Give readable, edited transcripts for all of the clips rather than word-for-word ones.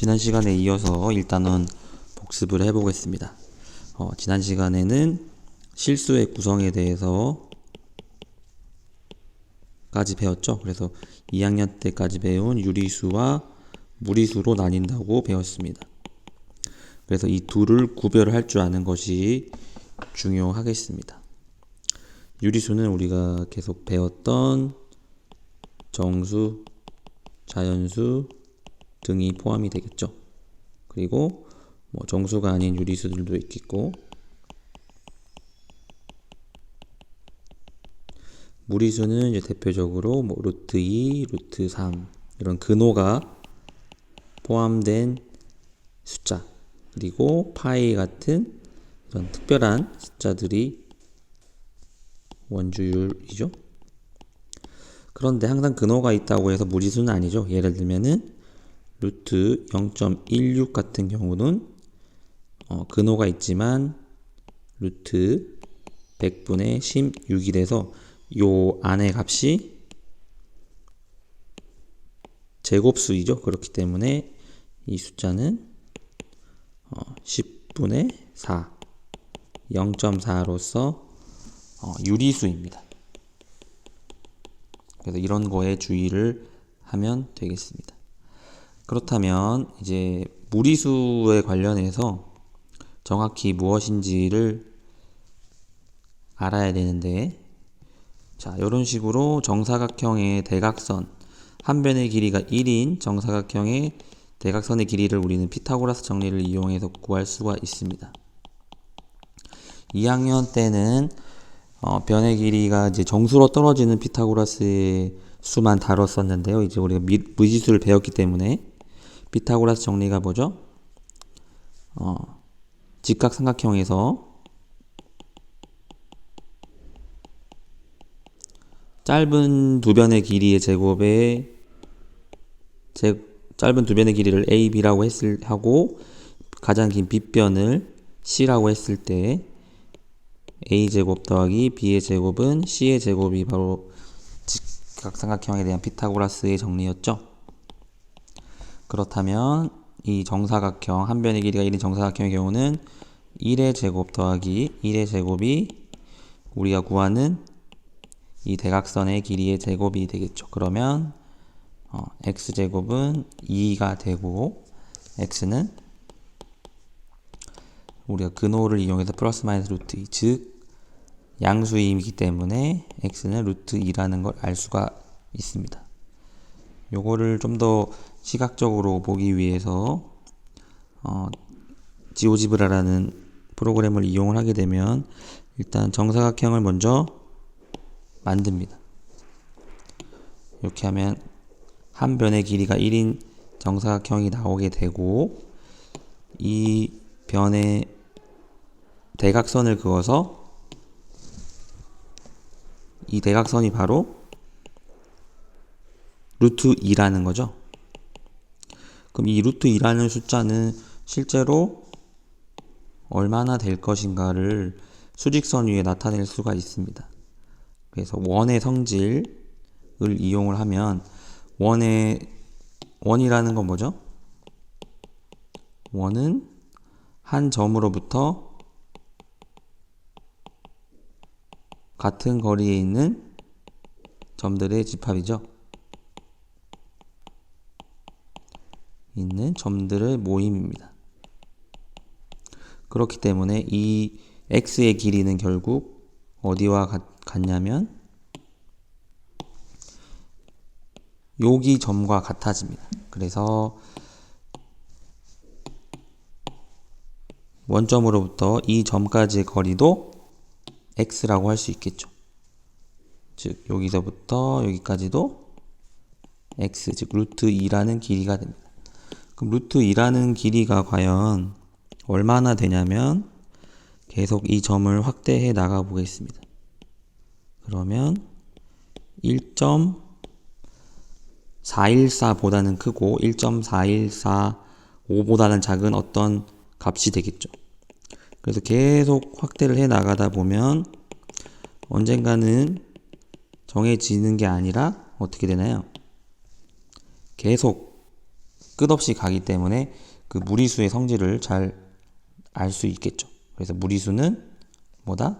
지난 시간에 이어서 일단은 복습을 해보겠습니다. 지난 시간에는 실수의 구성에 대해서 까지 배웠죠. 그래서 2학년 때까지 배운 유리수와 무리수로 나뉜다고 배웠습니다. 그래서 이 둘을 구별할 줄 아는 것이 중요하겠습니다. 유리수는 우리가 계속 배웠던 정수, 자연수 등이 포함이 되겠죠. 그리고 정수가 아닌 유리수들도 있겠고, 무리수는 이제 대표적으로 루트 2, 루트 3 이런 근호가 포함된 숫자, 그리고 파이 같은 이런 특별한 숫자들이 원주율이죠. 그런데 항상 근호가 있다고 해서 무리수는 아니죠. 예를 들면은 루트 0.16 같은 경우는 근호가 있지만 루트 100분의 16이 돼서 요 안의 값이 제곱수이죠. 그렇기 때문에 이 숫자는 10분의 4, 0.4로서 유리수입니다. 그래서 이런 거에 주의를 하면 되겠습니다. 그렇다면 이제 무리수에 관련해서 정확히 무엇인지를 알아야 되는데, 자, 이런 식으로 정사각형의 대각선, 한 변의 길이가 1인 정사각형의 대각선의 길이를 우리는 피타고라스 정리를 이용해서 구할 수가 있습니다. 2학년 때는 변의 길이가 이제 정수로 떨어지는 피타고라스의 수만 다뤘었는데요. 이제 우리가 무지수를 배웠기 때문에 피타고라스 정리가 뭐죠? 직각삼각형에서 짧은 두 변의 길이의 제곱에 짧은 두 변의 길이를 A, B라고 하고 가장 긴 빗변을 C라고 했을 때 A제곱 더하기 B의 제곱은 C의 제곱이 바로 직각삼각형에 대한 피타고라스의 정리였죠. 그렇다면 이 정사각형, 한 변의 길이가 1인 정사각형의 경우는 1의 제곱 더하기 1의 제곱이 우리가 구하는 이 대각선의 길이의 제곱이 되겠죠. 그러면 x제곱은 2가 되고, x는 우리가 근호를 이용해서 플러스 마이너스 루트 2, 즉 양수이기 때문에 x는 루트 2라는 걸 알 수가 있습니다. 요거를 좀 더 시각적으로 보기 위해서 지오지브라라는 프로그램을 이용을 하게 되면 일단 정사각형을 먼저 만듭니다. 이렇게 하면 한 변의 길이가 1인 정사각형이 나오게 되고, 이 변에 대각선을 그어서 이 대각선이 바로 루트 2라는 거죠. 그럼 이 루트 2라는 숫자는 실제로 얼마나 될 것인가를 수직선 위에 나타낼 수가 있습니다. 그래서 원의 성질을 이용을 하면 원이라는 건 뭐죠? 원은 한 점으로부터 같은 거리에 있는 점들의 집합이죠. 있는 점들의 모임입니다. 그렇기 때문에 이 x의 길이는 결국 어디와 같냐면 여기 점과 같아집니다. 그래서 원점으로부터 이 점까지의 거리도 x라고 할 수 있겠죠. 즉 여기서부터 여기까지도 x, 즉 루트 2라는 길이가 됩니다. 그럼 루트 2라는 길이가 과연 얼마나 되냐면 계속 이 점을 확대해 나가 보겠습니다. 그러면 1.414보다는 크고 1.4145보다는 작은 어떤 값이 되겠죠. 그래서 계속 확대를 해 나가다 보면 언젠가는 정해지는 게 아니라 어떻게 되나요? 계속 끝없이 가기 때문에 그 무리수의 성질을 잘 알 수 있겠죠. 그래서 무리수는 뭐다?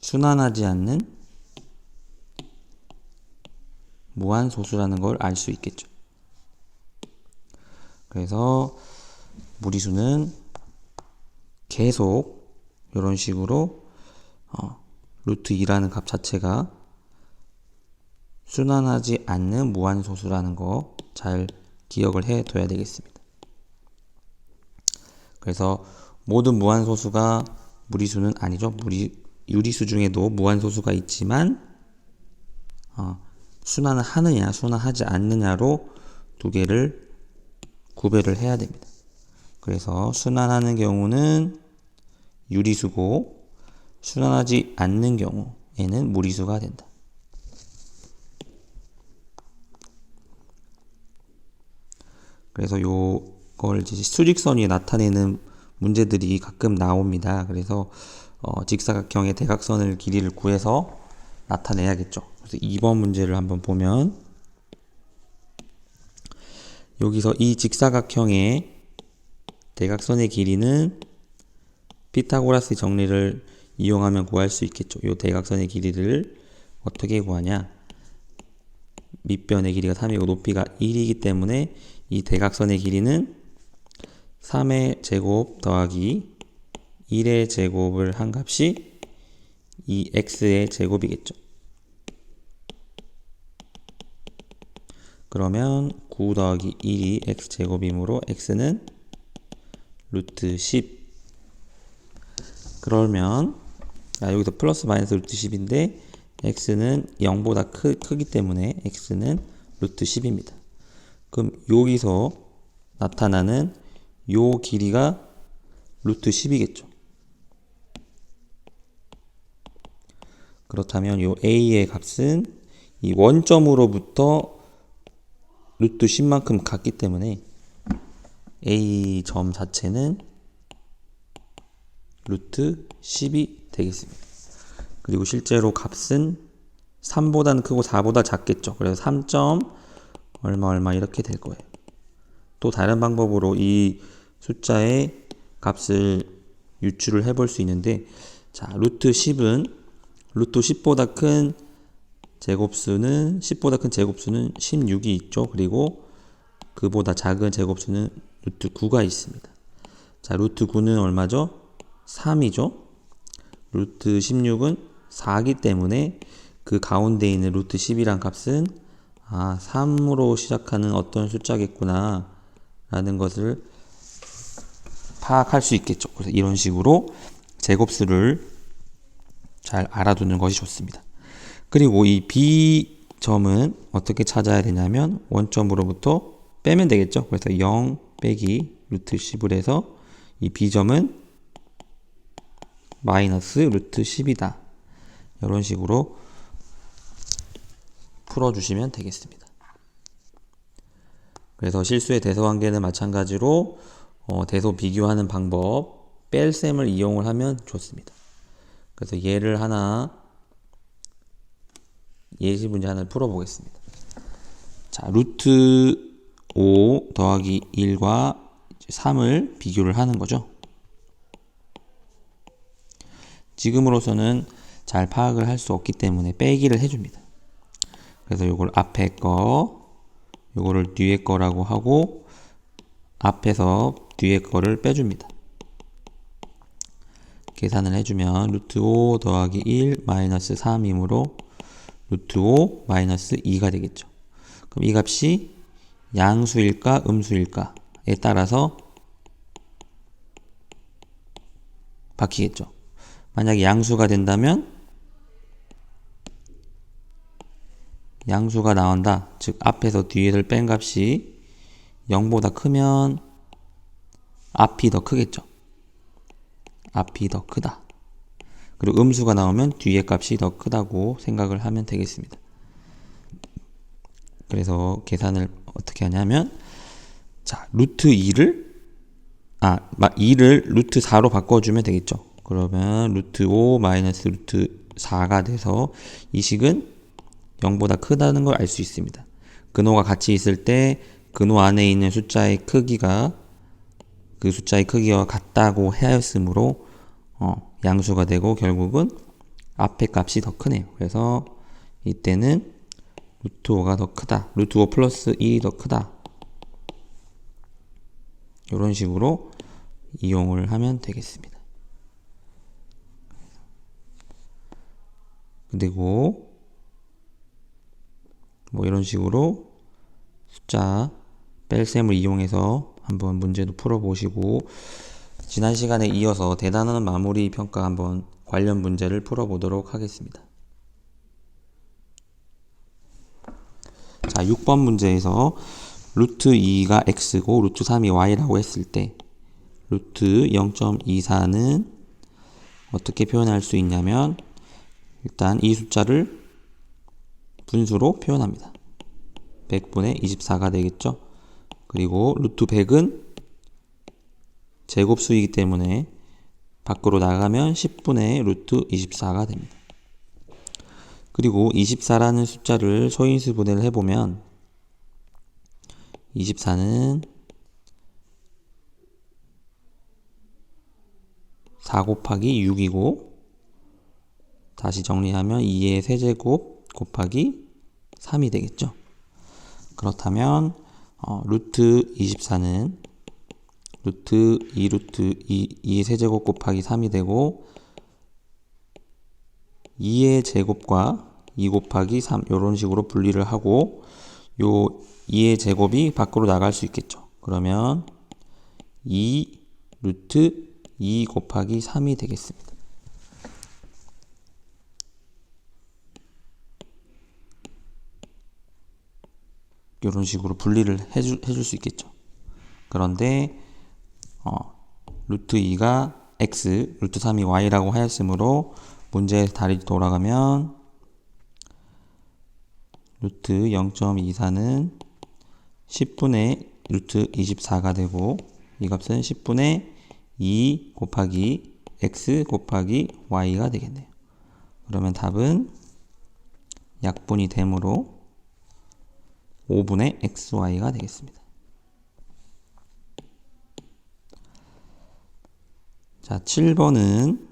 순환하지 않는 무한소수라는 걸 알 수 있겠죠. 그래서 무리수는 계속 이런 식으로 루트 2라는 값 자체가 순환하지 않는 무한소수라는 거 잘 기억을 해 둬야 되겠습니다. 그래서 모든 무한소수가 무리수는 아니죠. 유리수 중에도 무한소수가 있지만 순환을 하느냐 순환하지 않느냐로 두 개를 구별을 해야 됩니다. 그래서 순환하는 경우는 유리수고 순환하지 않는 경우에는 무리수가 된다. 그래서 요걸 이제 수직선 위에 나타내는 문제들이 가끔 나옵니다. 그래서 직사각형의 대각선을 길이를 구해서 나타내야겠죠. 그래서 2번 문제를 한번 보면 여기서 이 직사각형의 대각선의 길이는 피타고라스 정리를 이용하면 구할 수 있겠죠. 이 대각선의 길이를 어떻게 구하냐? 밑변의 길이가 3이고 높이가 1이기 때문에 이 대각선의 길이는 3의 제곱 더하기 1의 제곱을 한 값이 이 x의 제곱이겠죠. 그러면 9 더하기 1이 x제곱이므로 x는 루트 10. 그러면 여기서 플러스 마이너스 루트 10인데 x는 0보다 크기 때문에 x는 루트 10입니다. 그럼 여기서 나타나는 요 길이가 루트 10이겠죠. 그렇다면 요 a의 값은 이 원점으로부터 루트 10만큼 같기 때문에 a 점 자체는 루트 10이 되겠습니다. 그리고 실제로 값은 3보다는 크고 4보다 작겠죠. 그래서 3점 얼마 이렇게 될 거예요. 또 다른 방법으로 이 숫자의 값을 유추를 해볼 수 있는데, 자, 루트 10은 루트 10보다 큰 제곱수는 10보다 큰 제곱수는 16이 있죠. 그리고 그보다 작은 제곱수는 루트 9가 있습니다. 자, 루트 9는 얼마죠? 3이죠. 루트 16은 4기 때문에 그 가운데 있는 루트 10이란 값은 3으로 시작하는 어떤 숫자겠구나 라는 것을 파악할 수 있겠죠. 그래서 이런 식으로 제곱수를 잘 알아두는 것이 좋습니다. 그리고 이 B점은 어떻게 찾아야 되냐면 원점으로부터 빼면 되겠죠. 그래서 0 빼기 루트 10을 해서 이 B점은 마이너스 루트 10이다. 이런 식으로 풀어주시면 되겠습니다. 그래서 실수의 대소관계는 마찬가지로 대소 비교하는 방법, 뺄셈을 이용을 하면 좋습니다. 그래서 예를 하나, 예시 문제 하나를 풀어보겠습니다. 자, 루트 5 더하기 1과 3을 비교를 하는 거죠. 지금으로서는 잘 파악을 할 수 없기 때문에 빼기를 해줍니다. 그래서 요걸 앞에 거, 요거를 뒤에 거라고 하고 앞에서 뒤에 거를 빼줍니다. 계산을 해주면 루트 5 더하기 1 마이너스 3이므로 루트 5 마이너스 2가 되겠죠. 그럼 이 값이 양수일까 음수일까에 따라서 바뀌겠죠. 만약에 양수가 된다면 양수가 나온다. 즉 앞에서 뒤에를 뺀 값이 0보다 크면 앞이 더 크겠죠. 앞이 더 크다. 그리고 음수가 나오면 뒤에 값이 더 크다고 생각을 하면 되겠습니다. 그래서 계산을 어떻게 하냐면, 자, 루트 2를 루트 4로 바꿔주면 되겠죠. 그러면 루트 5 마이너스 루트 4가 돼서 이 식은 0보다 크다는 걸 알 수 있습니다. 근호가 같이 있을 때 근호 안에 있는 숫자의 크기가 그 숫자의 크기와 같다고 하였으므로 양수가 되고 결국은 앞에 값이 더 크네요. 그래서 이때는 루트 5가 더 크다. 루트 5 플러스 1이 더 크다. 이런 식으로 이용을 하면 되겠습니다. 그리고 뭐 이런 식으로 숫자 뺄셈을 이용해서 한번 문제도 풀어보시고, 지난 시간에 이어서 대단한 마무리 평가 한번 관련 문제를 풀어보도록 하겠습니다. 자, 6번 문제에서 루트 2가 x고 루트 3이 y라고 했을 때 루트 0.24는 어떻게 표현할 수 있냐면, 일단 이 숫자를 분수로 표현합니다. 100분의 24가 되겠죠. 그리고 루트 100은 제곱수이기 때문에 밖으로 나가면 10분의 루트 24가 됩니다. 그리고 24라는 숫자를 소인수 분해를 해보면 24는 4 곱하기 6이고, 다시 정리하면 2의 세제곱 곱하기 3이 되겠죠. 그렇다면 루트 24는 루트 2 루트 2의 세제곱 곱하기 3이 되고, 2의 제곱과 2 곱하기 3 이런 식으로 분리를 하고, 요 2의 제곱이 밖으로 나갈 수 있겠죠. 그러면 2 루트 2 곱하기 3이 되겠습니다. 이런 식으로 분리를 해줄 수 있겠죠. 그런데 루트 2가 x, 루트 3이 y라고 하였으므로 문제에서 다시 돌아가면 루트 0.24는 10분의 루트 24가 되고, 이 값은 10분의 2 곱하기 x 곱하기 y가 되겠네요. 그러면 답은 약분이 되므로 5분의 xy가 되겠습니다. 자, 7번은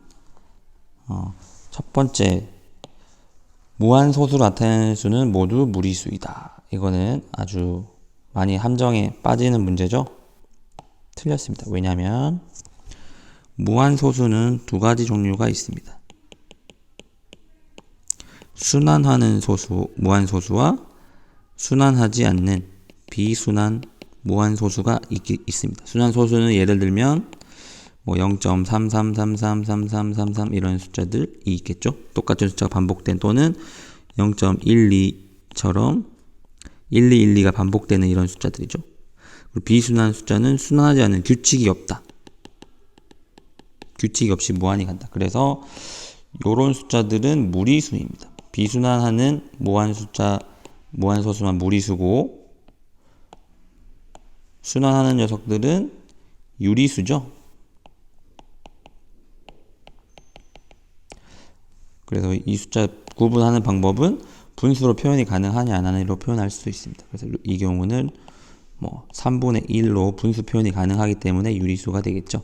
첫 번째, 무한소수로 나타내는 수는 모두 무리수이다. 이거는 아주 많이 함정에 빠지는 문제죠. 틀렸습니다. 왜냐하면 무한소수는 두 가지 종류가 있습니다. 순환하는 소수, 무한소수와 순환하지 않는 비순환 무한소수가 있습니다. 순환소수는 예를 들면 뭐 0.33333333 이런 숫자들이 있겠죠. 똑같은 숫자가 반복된, 또는 0.12처럼 1212가 반복되는 이런 숫자들이죠. 그리고 비순환 숫자는 순환하지 않는, 규칙이 없다. 규칙이 없이 무한히 간다. 그래서 이런 숫자들은 무리수입니다. 비순환하는 무한소수만 무리수고, 순환하는 녀석들은 유리수죠. 그래서 이 숫자 구분하는 방법은 분수로 표현이 가능하냐 안 하냐로 표현할 수 있습니다. 그래서 이 경우는 뭐 3분의 1로 분수 표현이 가능하기 때문에 유리수가 되겠죠.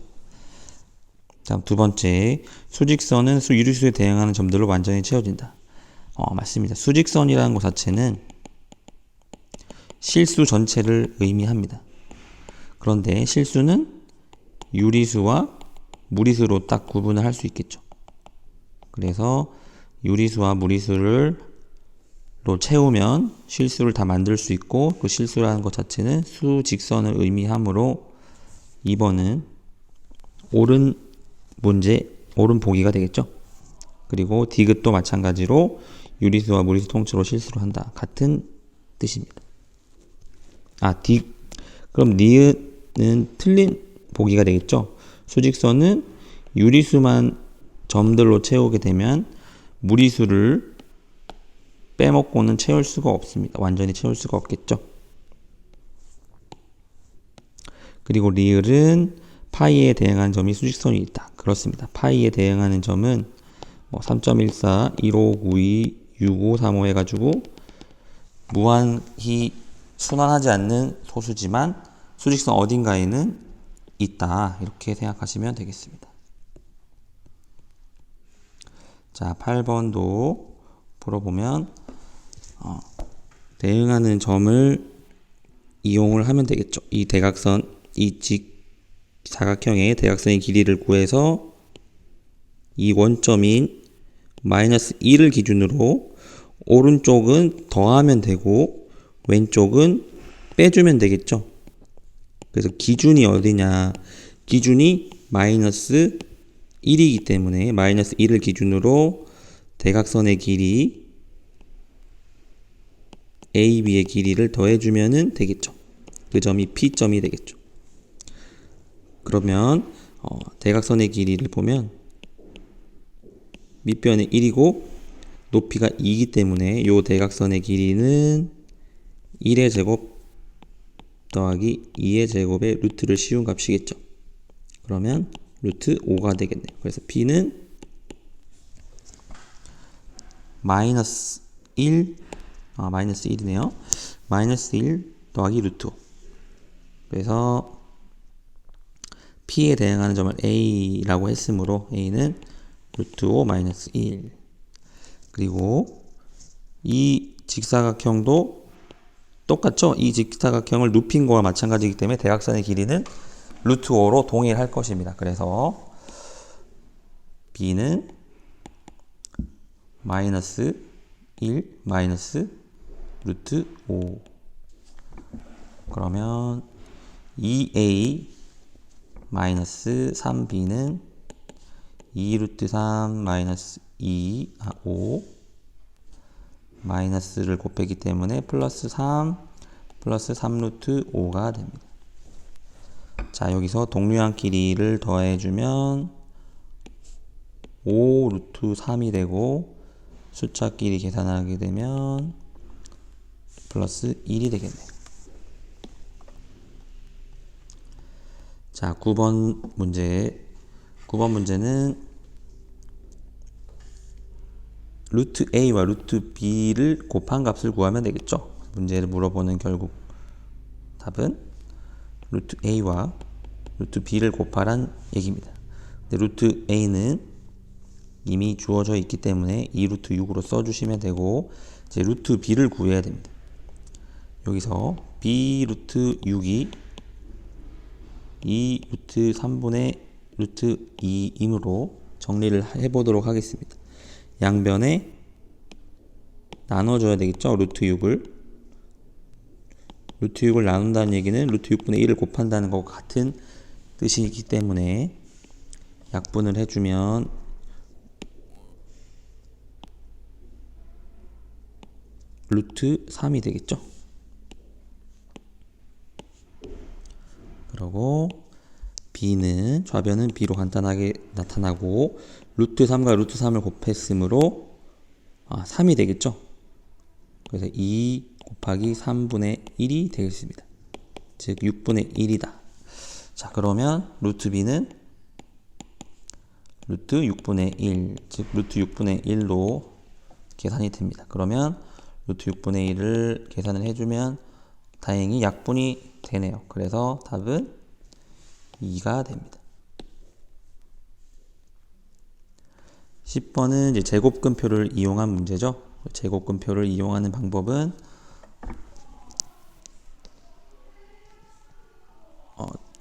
다음 두 번째, 수직선은 유리수에 대응하는 점들로 완전히 채워진다. 맞습니다. 수직선이라는 것 자체는 실수 전체를 의미합니다. 그런데 실수는 유리수와 무리수로 딱 구분을 할 수 있겠죠. 그래서 유리수와 무리수를 채우면 실수를 다 만들 수 있고, 그 실수라는 것 자체는 수직선을 의미하므로 2번은 옳은 문제, 옳은 보기가 되겠죠. 그리고 디귿도 마찬가지로 유리수와 무리수 통째로 실수를 한다. 같은 뜻입니다. 그럼 니은은 틀린 보기가 되겠죠. 수직선은 유리수만 점들로 채우게 되면 무리수를 빼먹고는 채울 수가 없습니다. 완전히 채울 수가 없겠죠. 그리고 리을은 파이에 대응하는 점이 수직선이 있다. 그렇습니다. 파이에 대응하는 점은 3.14, 1592, 6535 해가지고 무한히 순환하지 않는 소수지만 수직선 어딘가에는 있다. 이렇게 생각하시면 되겠습니다. 자, 8번도 풀어보면 대응하는 점을 이용을 하면 되겠죠. 이 대각선, 이 직사각형의 대각선의 길이를 구해서 이 원점인 마이너스 1을 기준으로 오른쪽은 더하면 되고 왼쪽은 빼주면 되겠죠. 그래서 기준이 어디냐? 기준이 마이너스 1이기 때문에 마이너스 1을 기준으로 대각선의 길이 AB의 길이를 더해주면 되겠죠. 그 점이 P점이 되겠죠. 그러면 대각선의 길이를 보면 밑변이 1이고 높이가 2이기 때문에 이 대각선의 길이는 1의 제곱 더하기 2의 제곱의 루트를 씌운 값이겠죠. 그러면 루트 5가 되겠네요. 그래서 P는 마이너스 1, 마이너스 1이네요. 마이너스 1 더하기 루트 5. 그래서 P에 대응하는 점을 A라고 했으므로 A는 루트 5 마이너스 1. 그리고 이 직사각형도 똑같죠? 이 직사각형을 눕힌 거와 마찬가지이기 때문에 대각선의 길이는 루트 5로 동일할 것입니다. 그래서 B는 마이너스 1 마이너스 루트 5. 그러면 2A 마이너스 3B는 2 루트 3 마이너스 5 마이너스를 곱했기 때문에 플러스 3 플러스 3 루트 5가 됩니다. 자, 여기서 동류한 길이를 더해주면 5 루트 3이 되고 숫자끼리 계산하게 되면 플러스 1이 되겠네요. 자, 9번 문제는 루트 A와 루트 B를 곱한 값을 구하면 되겠죠. 문제를 물어보는 결국 답은 루트 A와 루트 B를 곱하란 얘기입니다. 근데 루트 A는 이미 주어져 있기 때문에 2 루트 6으로 써주시면 되고 이제 루트 B를 구해야 됩니다. 여기서 B 루트 6이 2 루트 3분의 루트 2이므로 정리를 해보도록 하겠습니다. 양변에 나눠줘야 되겠죠. 루트 6을 나눈다는 얘기는 루트 6분의 1을 곱한다는 것과 같은 뜻이기 때문에 약분을 해주면 루트 3이 되겠죠. 그리고 B는 좌변은 B로 간단하게 나타나고 루트 3과 루트 3을 곱했으므로 3이 되겠죠. 그래서 2 곱하기 3분의 1이 되겠습니다. 즉 6분의 1이다. 자, 그러면 루트 B는 루트 6분의 1, 즉 루트 6분의 1로 계산이 됩니다. 그러면 루트 6분의 1을 계산을 해주면 다행히 약분이 되네요. 그래서 답은 2가 됩니다. 10번은 이제 제곱근표를 이용한 문제죠. 제곱근표를 이용하는 방법은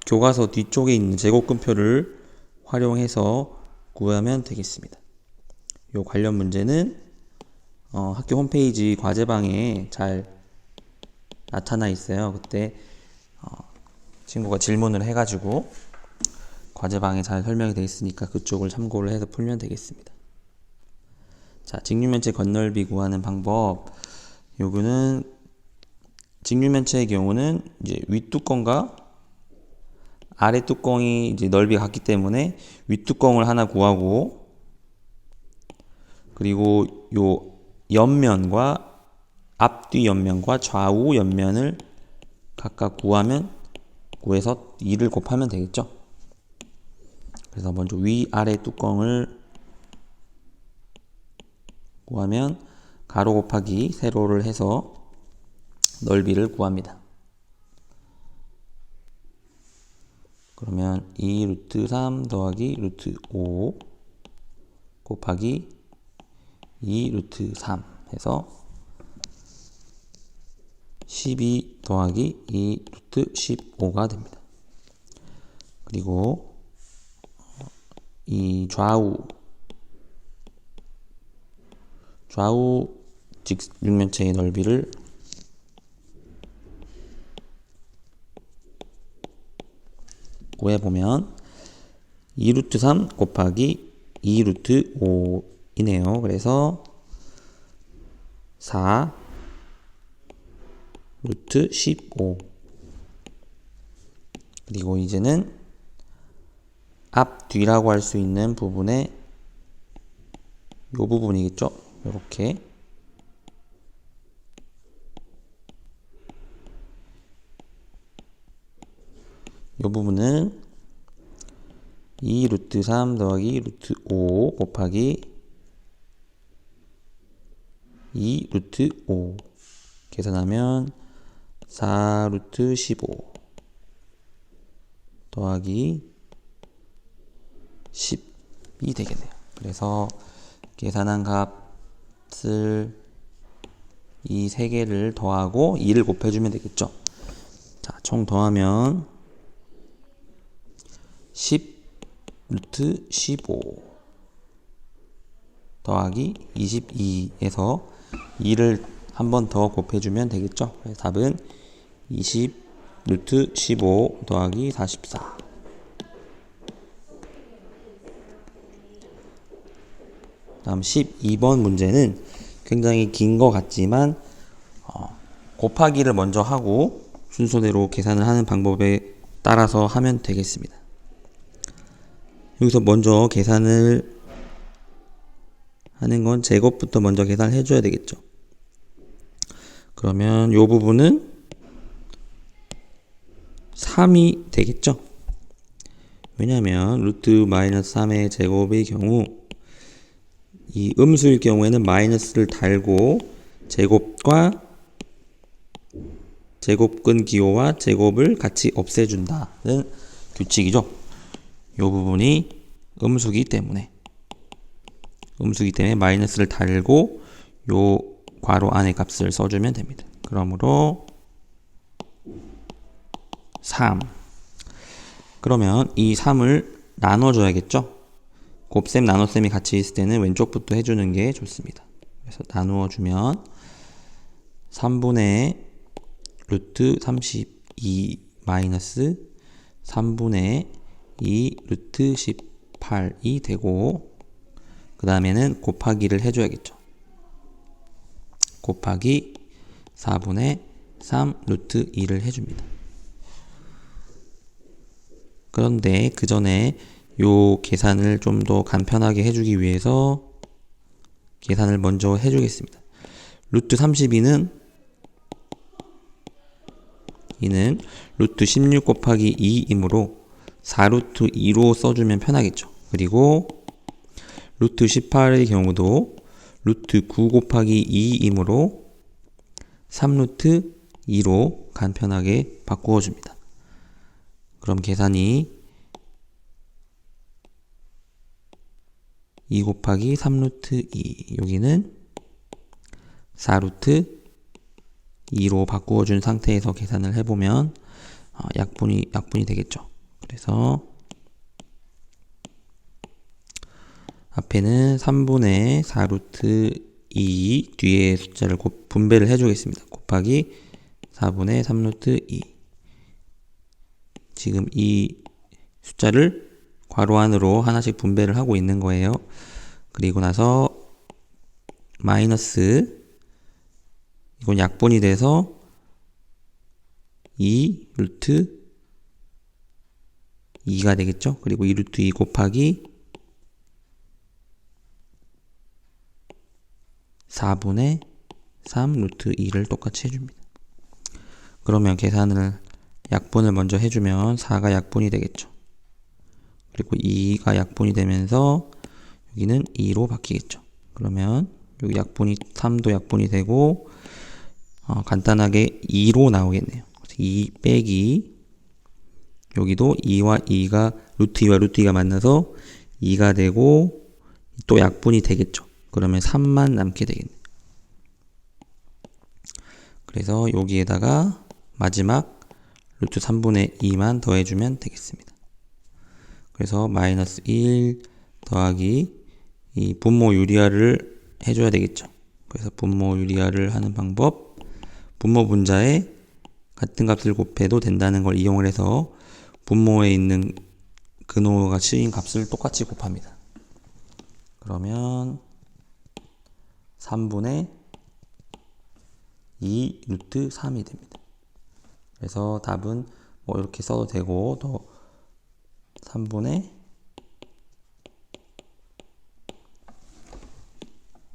교과서 뒤쪽에 있는 제곱근표를 활용해서 구하면 되겠습니다. 이 관련 문제는 학교 홈페이지 과제방에 잘 나타나 있어요. 그때 친구가 질문을 해가지고 과제방에 잘 설명이 되어 있으니까 그쪽을 참고를 해서 풀면 되겠습니다. 자, 직류면체 건널비 구하는 방법. 요거는 직류면체의 경우는 이제 윗뚜껑과 아랫뚜껑이 이제 넓이가 같기 때문에 윗뚜껑을 하나 구하고 그리고 요 옆면과 앞뒤 옆면과 좌우 옆면을 각각 구해서 2를 곱하면 되겠죠. 그래서 먼저 위아래 뚜껑을 구하면 가로 곱하기 세로를 해서 넓이를 구합니다. 그러면 2 루트 3 더하기 루트 5 곱하기 2 루트 3 해서 12 더하기 2 루트 15가 됩니다. 그리고 이 좌우 직육면체의 넓이를 구해보면 2 루트 3 곱하기 2 루트 5이네요. 그래서 4 루트 15. 그리고 이제는 앞, 뒤라고 할 수 있는 부분의 요 부분이겠죠? 요렇게 요 부분은 2 루트 3 더하기 루트 5 곱하기 2 루트 5 계산하면 4 루트 15 더하기 10이 되겠네요. 그래서 계산한 값을 이 세 개를 더하고 2를 곱해주면 되겠죠. 자, 총 더하면 10 루트 15 더하기 22에서 2를 한 번 더 곱해주면 되겠죠. 그래서 답은 20 루트 15 더하기 44. 다음 12번 문제는 굉장히 긴 것 같지만 곱하기를 먼저 하고 순서대로 계산을 하는 방법에 따라서 하면 되겠습니다. 여기서 먼저 계산을 하는 건 제곱부터 먼저 계산을 해줘야 되겠죠. 그러면 이 부분은 3이 되겠죠. 왜냐하면 루트 마이너스 3의 제곱의 경우 이 음수일 경우에는 마이너스를 달고 제곱과 제곱근 기호와 제곱을 같이 없애준다는 규칙이죠. 이 부분이 음수기 때문에 마이너스를 달고 요 괄호 안에 값을 써주면 됩니다. 그러므로 3. 그러면 이 3을 나눠줘야겠죠. 곱셈 나눗셈이 같이 있을 때는 왼쪽부터 해주는 게 좋습니다. 그래서 나누어주면 3분의 루트 32 마이너스 3분의 2 루트 18이 되고 그 다음에는 곱하기를 해줘야겠죠. 곱하기 4분의 3 루트 2를 해줍니다. 그런데 그 전에 요 계산을 좀 더 간편하게 해주기 위해서 계산을 먼저 해주겠습니다. 루트 32는 이는 루트 16 곱하기 2이므로 4루트 2로 써주면 편하겠죠. 그리고 루트 18의 경우도 루트 9 곱하기 2이므로 3루트 2로 간편하게 바꾸어줍니다. 그럼 계산이 2 곱하기 3루트 2 여기는 4루트 2로 바꾸어준 상태에서 계산을 해보면 약분이 되겠죠. 그래서 앞에는 3분의 4루트 2 뒤에 숫자를 분배를 해주겠습니다. 곱하기 4분의 3루트 2 지금 이 숫자를 괄호 안으로 하나씩 분배를 하고 있는 거예요. 그리고 나서 마이너스 이건 약분이 돼서 2 루트 2가 되겠죠. 그리고 2 루트 2 곱하기 4분의 3 루트 2를 똑같이 해줍니다. 그러면 계산을 약분을 먼저 해주면 4가 약분이 되겠죠. 그리고 2가 약분이 되면서 여기는 2로 바뀌겠죠. 그러면 여기 약분이 3도 약분이 되고 간단하게 2로 나오겠네요. 2 빼기 여기도 2와 2가 루트 2와 루트 2가 만나서 2가 되고 또 약분이 되겠죠. 그러면 3만 남게 되겠네요. 그래서 여기에다가 마지막 루트 3분의 2만 더해주면 되겠습니다. 그래서 마이너스 1 더하기 이 분모 유리화를 해줘야 되겠죠. 그래서 분모 유리화를 하는 방법, 분모 분자에 같은 값을 곱해도 된다는 걸 이용을 해서 분모에 있는 근호가 치인 값을 똑같이 곱합니다. 그러면 3분의 2 루트 3이 됩니다. 그래서 답은 뭐 이렇게 써도 되고 또 3분의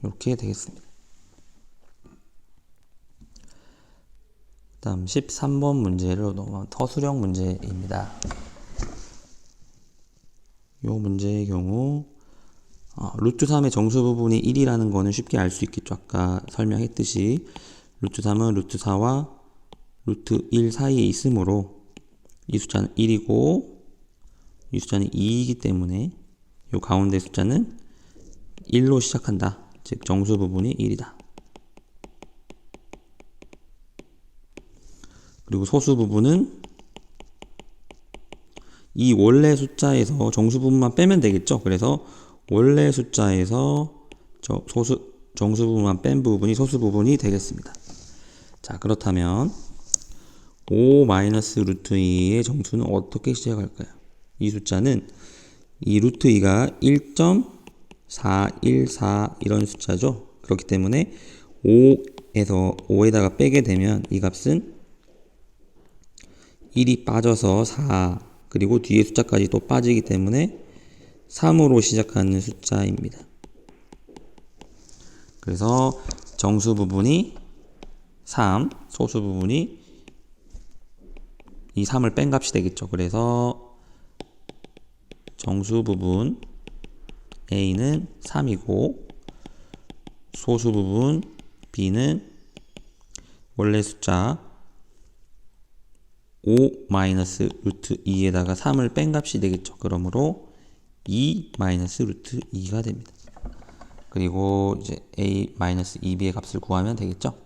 이렇게 되겠습니다. 다음 13번 문제로 넘어간 허수령 문제입니다. 이 문제의 경우 루트 3의 정수 부분이 1이라는 거는 쉽게 알 수 있겠죠. 아까 설명했듯이 루트 3은 루트 4와 루트 1 사이에 있으므로 이 숫자는 1이고 이 숫자는 2이기 때문에 이 가운데 숫자는 1로 시작한다. 즉 정수 부분이 1이다. 그리고 소수 부분은 이 원래 숫자에서 정수 부분만 빼면 되겠죠. 그래서 원래 숫자에서 정수 부분만 뺀 부분이 소수 부분이 되겠습니다. 자, 그렇다면 5 마이너스 루트 2의 정수는 어떻게 시작할까요? 이 숫자는 이 루트 2가 1.414 이런 숫자죠. 그렇기 때문에 5에다가 빼게 되면 이 값은 1이 빠져서 4 그리고 뒤에 숫자까지 또 빠지기 때문에 3으로 시작하는 숫자입니다. 그래서 정수 부분이 3, 소수 부분이 이 3을 뺀 값이 되겠죠. 그래서 정수 부분 A는 3이고 소수 부분 B는 원래 숫자 5 마이너스 루트 2에다가 3을 뺀 값이 되겠죠. 그러므로 2 마이너스 루트 2가 됩니다. 그리고 이제 A 마이너스 2B의 값을 구하면 되겠죠.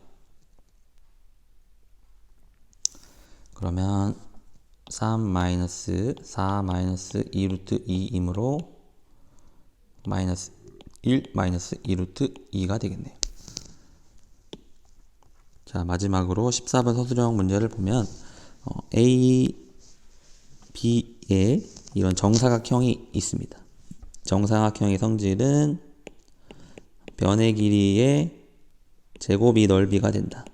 그러면 3 마이너스 4 마이너스 2 루트 2이므로 마이너스 1 마이너스 2 루트 2가 되겠네요. 자, 마지막으로 14번 서술형 문제를 보면 A, B에 이런 정사각형이 있습니다. 정사각형의 성질은 변의 길이의 제곱이 넓이가 된다.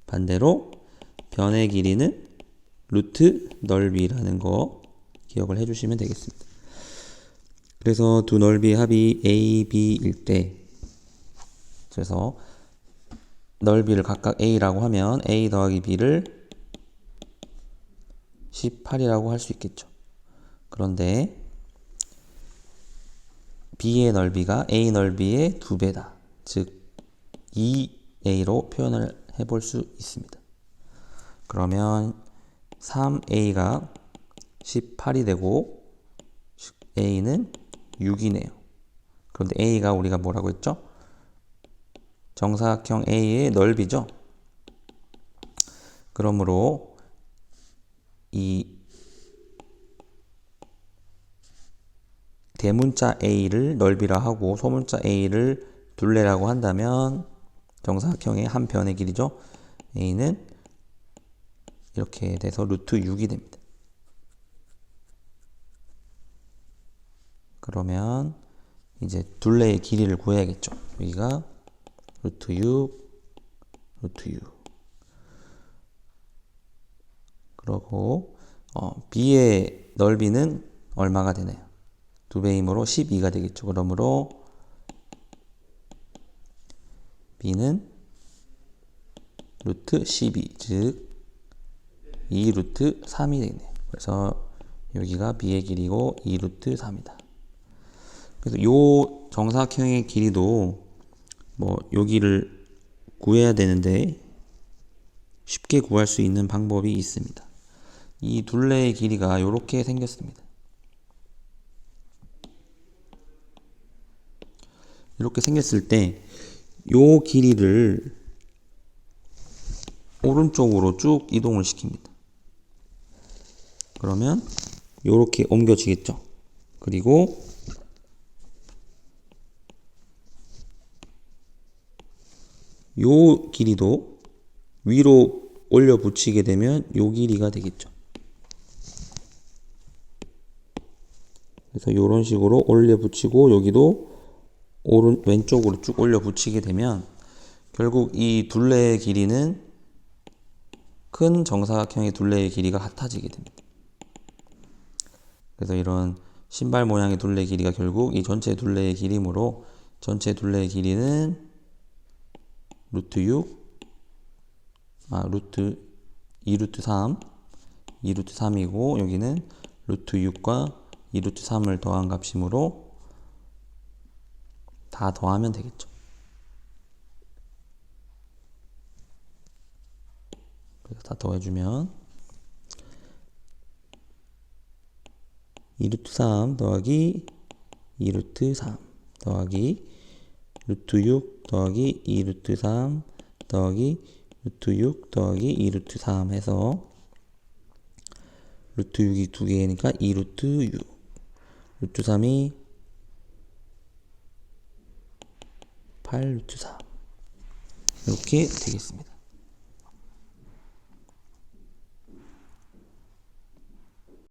반대로 변의 길이는 루트 넓이라는 거 기억을 해주시면 되겠습니다. 그래서 두 넓이의 합이 A, B일 때 그래서 넓이를 각각 A라고 하면 A 더하기 B를 18이라고 할 수 있겠죠. 그런데 B의 넓이가 A 넓이의 2배다. 즉 2A로 표현을 해볼 수 있습니다. 그러면 3A가 18이 되고 A는 6이네요. 그런데 A가 우리가 뭐라고 했죠? 정사각형 A의 넓이죠. 그러므로 이 대문자 A를 넓이라 하고 소문자 A를 둘레라고 한다면 정사각형의 한 변의 길이죠. A는 이렇게 돼서 루트 6이 됩니다. 그러면 이제 둘레의 길이를 구해야겠죠. 여기가 루트 6, 루트 6. 그러고 B의 넓이는 얼마가 되나요? 2배이므로 12가 되겠죠. 그러므로 B는 루트 12, 즉 2 루트 3이 되겠네요. 그래서 여기가 B의 길이고 2 루트 3이다. 그래서 이 정사각형의 길이도 뭐 여기를 구해야 되는데 쉽게 구할 수 있는 방법이 있습니다. 이 둘레의 길이가 이렇게 생겼습니다. 이렇게 생겼을 때 요 길이를 오른쪽으로 쭉 이동을 시킵니다. 그러면 요렇게 옮겨지겠죠. 그리고 요 길이도 위로 올려 붙이게 되면 요 길이가 되겠죠. 그래서 요런 식으로 올려 붙이고 여기도 왼쪽으로 쭉 올려 붙이게 되면 결국 이 둘레의 길이는 큰 정사각형의 둘레의 길이가 같아지게 됩니다. 그래서 이런 신발 모양의 둘레 길이가 결국 이 전체 둘레의 길이므로 전체 둘레의 길이는 루트 2루트 3, 2루트 3이고 여기는 루트 6과 2루트 3을 더한 값이므로 다 더하면 되겠죠. 그래서 다 더해주면 2루트 3 더하기 2루트 3 더하기 루트 6 더하기 2루트 3 더하기 루트 6 더하기 2루트 3 해서 루트 6이 두 개니까 2루트 6 루트 3이 8루트 4 이렇게 되겠습니다.